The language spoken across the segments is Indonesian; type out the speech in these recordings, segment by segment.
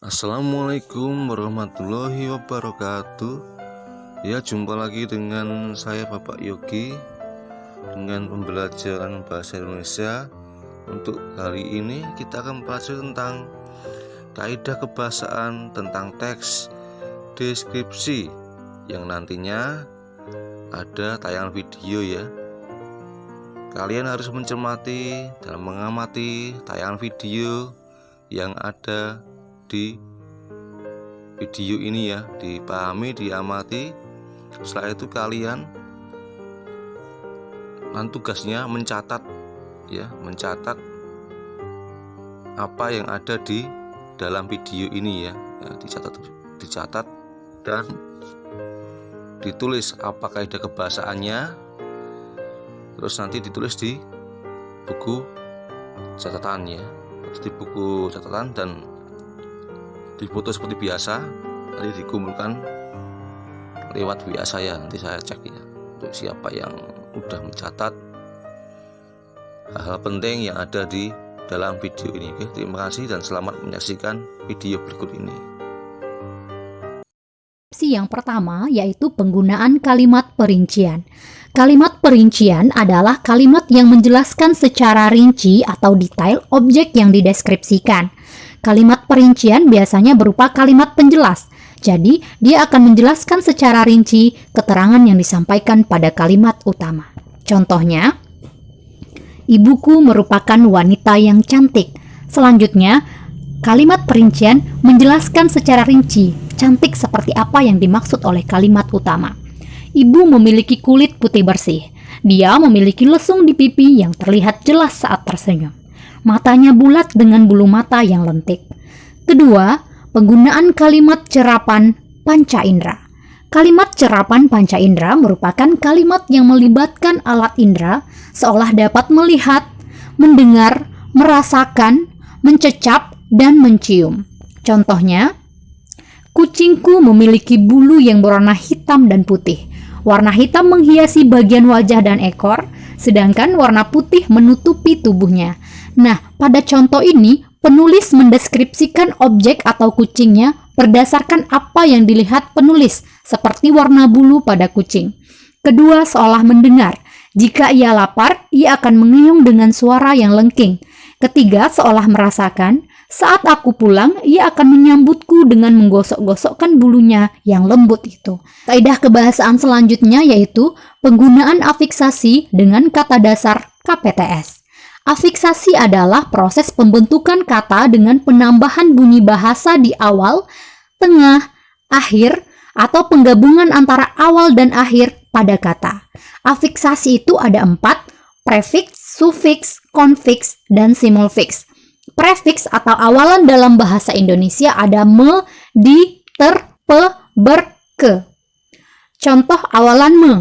Assalamualaikum warahmatullahi wabarakatuh. Ya, jumpa lagi dengan saya Bapak Yogi dengan pembelajaran bahasa Indonesia. Untuk hari ini kita akan belajar tentang kaidah kebahasaan tentang teks deskripsi yang nantinya ada tayangan video ya. Kalian harus mencermati dan mengamati tayangan video yang ada di video ini ya, dipahami, diamati. Setelah itu kalian tugasnya mencatat apa yang ada di dalam video ini ya, dicatat dan ditulis apa kaidah kebahasaannya, terus nanti ditulis di buku catatan ya, di buku catatan dan difoto seperti biasa, nanti dikumpulkan lewat WA saya, nanti saya cek ya untuk siapa yang udah mencatat hal-hal penting yang ada di dalam video ini. Oke, terima kasih dan selamat menyaksikan video berikut ini. Yang pertama yaitu penggunaan kalimat perincian. Kalimat perincian adalah kalimat yang menjelaskan secara rinci atau detail objek yang dideskripsikan. Kalimat perincian biasanya berupa kalimat penjelas. Jadi, dia akan menjelaskan secara rinci keterangan yang disampaikan pada kalimat utama. Contohnya, ibuku merupakan wanita yang cantik. Selanjutnya, kalimat perincian menjelaskan secara rinci, cantik seperti apa yang dimaksud oleh kalimat utama. Ibu memiliki kulit putih bersih. Dia memiliki lesung di pipi yang terlihat jelas saat tersenyum. Matanya bulat dengan bulu mata yang lentik. Kedua, penggunaan kalimat cerapan panca indera. Kalimat cerapan panca indera merupakan kalimat yang melibatkan alat indera seolah dapat melihat, mendengar, merasakan, mencecap, dan mencium. Contohnya, kucingku memiliki bulu yang berwarna hitam dan putih. Warna hitam menghiasi bagian wajah dan ekor, sedangkan warna putih menutupi tubuhnya. Nah, pada contoh ini, penulis mendeskripsikan objek atau kucingnya berdasarkan apa yang dilihat penulis, seperti warna bulu pada kucing. Kedua, seolah mendengar. Jika ia lapar, ia akan mengiung dengan suara yang lengking. Ketiga, seolah merasakan. Saat aku pulang, ia akan menyambutku dengan menggosok-gosokkan bulunya yang lembut itu. Kaidah kebahasaan selanjutnya yaitu penggunaan afiksasi dengan kata dasar KPTS. Afiksasi adalah proses pembentukan kata dengan penambahan bunyi bahasa di awal, tengah, akhir, atau penggabungan antara awal dan akhir pada kata. Afiksasi itu ada 4, prefiks, sufiks, konfiks, dan simulfiks. Prefiks atau awalan dalam bahasa Indonesia ada me, di, ter, pe, ber, ke. Contoh awalan me.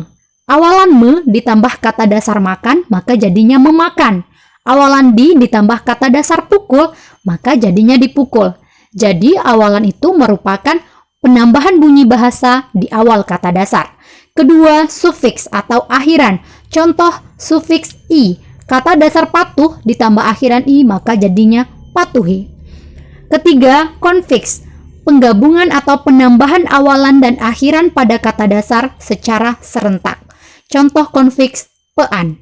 Awalan me ditambah kata dasar makan, maka jadinya memakan. Awalan di ditambah kata dasar pukul, maka jadinya dipukul. Jadi awalan itu merupakan penambahan bunyi bahasa di awal kata dasar. Kedua, sufiks atau akhiran. Contoh sufiks i. Kata dasar patuh ditambah akhiran i, maka jadinya patuhi. Ketiga, konfiks. Penggabungan atau penambahan awalan dan akhiran pada kata dasar secara serentak. Contoh konfiks pean.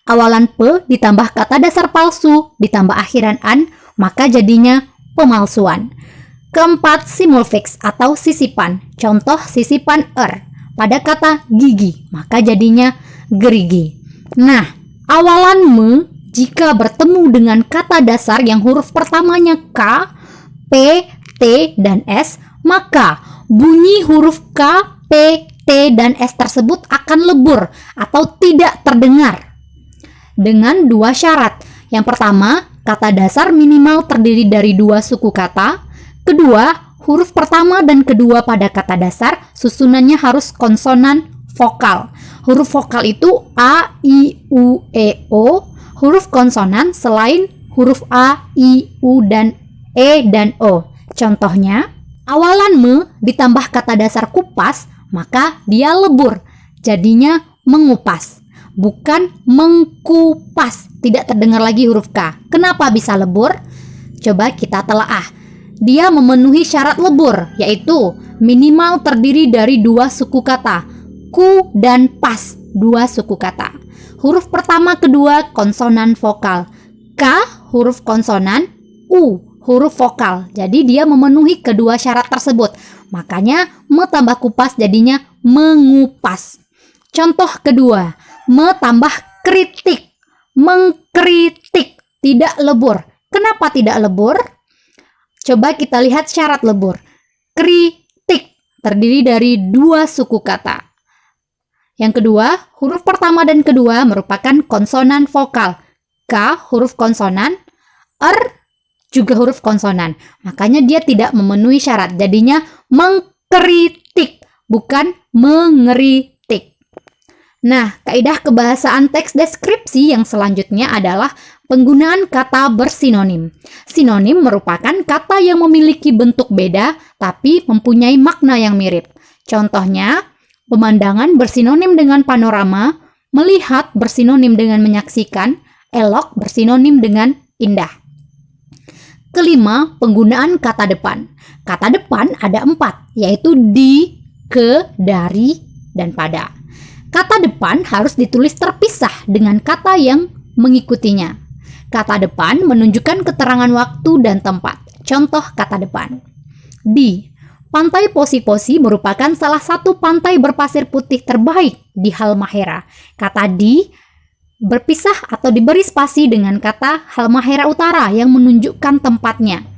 Awalan pe ditambah kata dasar palsu ditambah akhiran an, maka jadinya pemalsuan. Keempat, simulfiks atau sisipan. Contoh sisipan pada kata gigi, maka jadinya gerigi. Nah, awalan me jika bertemu dengan kata dasar yang huruf pertamanya K, P, T, dan S, maka bunyi huruf K, P, T, dan S tersebut akan lebur atau tidak terdengar. Dengan 2 syarat. Yang pertama, kata dasar minimal terdiri dari 2 suku kata. Kedua, huruf pertama dan kedua pada kata dasar susunannya harus konsonan vokal. Huruf vokal itu A, I, U, E, O. Huruf konsonan selain huruf A, I, U, dan E dan O. Contohnya, awalan me ditambah kata dasar kupas, maka dia lebur. Jadinya mengupas. Bukan mengkupas, tidak terdengar lagi huruf K. Kenapa bisa lebur? Coba kita telaah. dia memenuhi syarat lebur, yaitu minimal terdiri dari 2 suku kata, ku dan pas, 2 suku kata. Huruf pertama kedua konsonan vokal, k huruf konsonan, u huruf vokal. Jadi dia memenuhi kedua syarat tersebut. Makanya me tambah kupas jadinya mengupas. Contoh kedua, me tambah kritik, mengkritik, tidak lebur. Kenapa tidak lebur? Coba kita lihat syarat lebur. Kritik terdiri dari 2 suku kata. Yang kedua, huruf pertama dan kedua merupakan konsonan vokal. K huruf konsonan, R juga huruf konsonan. Makanya dia tidak memenuhi syarat. Jadinya mengkritik, bukan mengeritik. Nah, kaidah kebahasaan teks deskripsi yang selanjutnya adalah penggunaan kata bersinonim. Sinonim merupakan kata yang memiliki bentuk beda tapi mempunyai makna yang mirip. Contohnya, pemandangan bersinonim dengan panorama, melihat bersinonim dengan menyaksikan, elok bersinonim dengan indah. Kelima, penggunaan kata depan. Kata depan ada 4, yaitu di, ke, dari, dan pada. Kata depan harus ditulis terpisah dengan kata yang mengikutinya. Kata depan menunjukkan keterangan waktu dan tempat. Contoh kata depan. Di, Pantai Posi-Posi merupakan salah satu pantai berpasir putih terbaik di Halmahera. Kata di berpisah atau diberi spasi dengan kata Halmahera Utara yang menunjukkan tempatnya.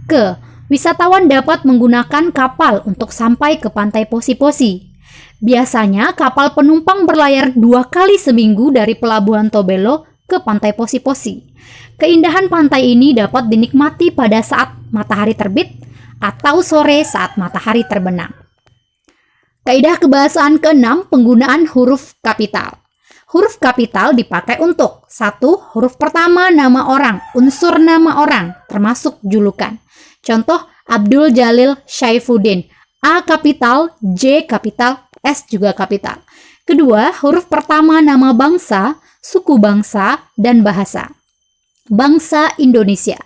Ke, wisatawan dapat menggunakan kapal untuk sampai ke Pantai Posi-Posi. Biasanya kapal penumpang berlayar 2 kali seminggu dari Pelabuhan Tobelo ke Pantai Posi-Posi. Keindahan pantai ini dapat dinikmati pada saat matahari terbit atau sore saat matahari terbenam. Kaidah kebahasaan ke-6, penggunaan huruf kapital. Huruf kapital dipakai untuk 1. Huruf pertama nama orang, unsur nama orang, termasuk julukan. Contoh, Abdul Jalil Syaifuddin. A kapital, J kapital, S juga kapital. Kedua, huruf pertama nama bangsa, suku bangsa, dan bahasa. Bangsa Indonesia.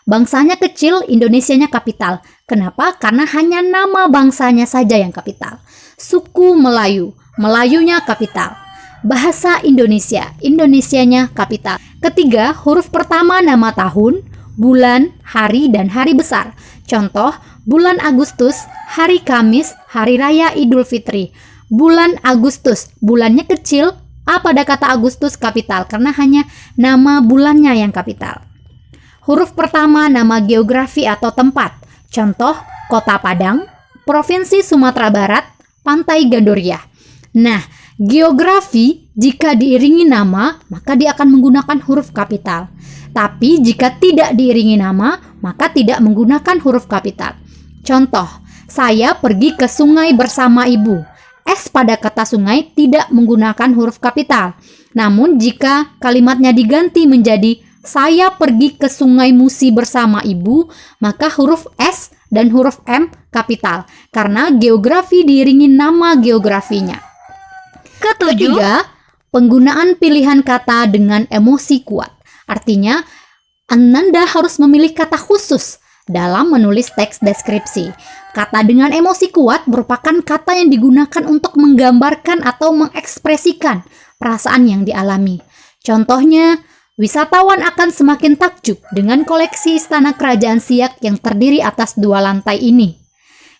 Bangsanya kecil, Indonesianya kapital. Kenapa? Karena hanya nama bangsanya saja yang kapital. Suku Melayu, Melayunya kapital. Bahasa Indonesia, Indonesianya kapital. Ketiga, huruf pertama nama tahun, bulan, hari, dan hari besar. Contoh, bulan Agustus, hari Kamis, hari raya Idul Fitri. Bulan Agustus, bulannya kecil, A pada kata Agustus kapital karena hanya nama bulannya yang kapital. Huruf pertama nama geografi atau tempat. Contoh, Kota Padang, Provinsi Sumatera Barat, Pantai Gandoria. Nah, geografi jika diiringi nama, maka dia akan menggunakan huruf kapital. Tapi jika tidak diiringi nama, maka tidak menggunakan huruf kapital. Contoh, saya pergi ke sungai bersama ibu. S pada kata sungai tidak menggunakan huruf kapital. Namun jika kalimatnya diganti menjadi saya pergi ke Sungai Musi bersama ibu, maka huruf S dan huruf M kapital karena geografi diiringi nama geografinya. Ketiga, penggunaan pilihan kata dengan emosi kuat. Artinya, Ananda harus memilih kata khusus dalam menulis teks deskripsi. Kata dengan emosi kuat merupakan kata yang digunakan untuk menggambarkan atau mengekspresikan perasaan yang dialami. Contohnya, wisatawan akan semakin takjub dengan koleksi istana kerajaan Siak yang terdiri atas 2 lantai ini.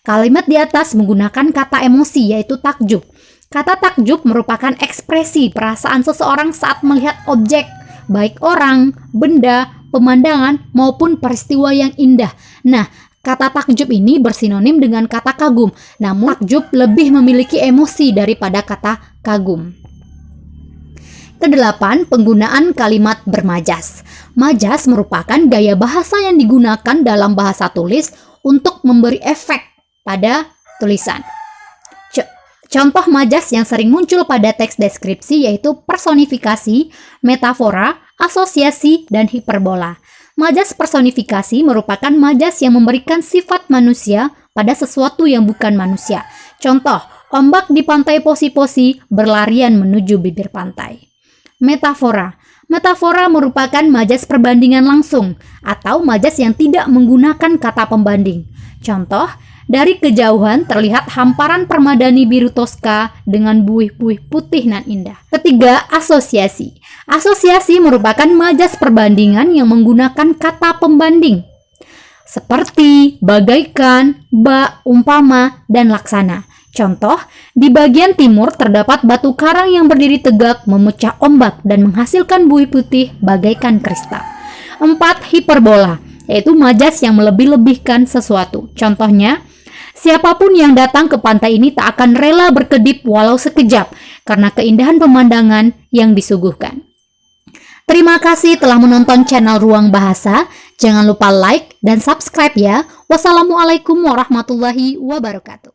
Kalimat di atas menggunakan kata emosi yaitu takjub. Kata takjub merupakan ekspresi perasaan seseorang saat melihat objek, baik orang, benda, pemandangan, maupun peristiwa yang indah. Nah, kata takjub ini bersinonim dengan kata kagum, namun takjub lebih memiliki emosi daripada kata kagum. Kedelapan, penggunaan kalimat bermajas. Majas merupakan gaya bahasa yang digunakan dalam bahasa tulis untuk memberi efek pada tulisan. Contoh majas yang sering muncul pada teks deskripsi yaitu personifikasi, metafora, asosiasi, dan hiperbola. Majas personifikasi merupakan majas yang memberikan sifat manusia pada sesuatu yang bukan manusia. Contoh, ombak di pantai Posi-Posi berlarian menuju bibir pantai. Metafora Metafora merupakan majas perbandingan langsung atau majas yang tidak menggunakan kata pembanding. Contoh, dari kejauhan terlihat hamparan permadani biru toska dengan buih-buih putih nan indah. Ketiga, asosiasi. Asosiasi merupakan majas perbandingan yang menggunakan kata pembanding seperti bagaikan, bak, umpama, dan laksana. Contoh, di bagian timur terdapat batu karang yang berdiri tegak, memecah ombak, dan menghasilkan buih putih bagaikan kristal. 4. Hiperbola, yaitu majas yang melebih-lebihkan sesuatu. Contohnya, siapapun yang datang ke pantai ini tak akan rela berkedip walau sekejap, karena keindahan pemandangan yang disuguhkan. Terima kasih telah menonton channel Ruang Bahasa. Jangan lupa like dan subscribe ya. Wassalamualaikum warahmatullahi wabarakatuh.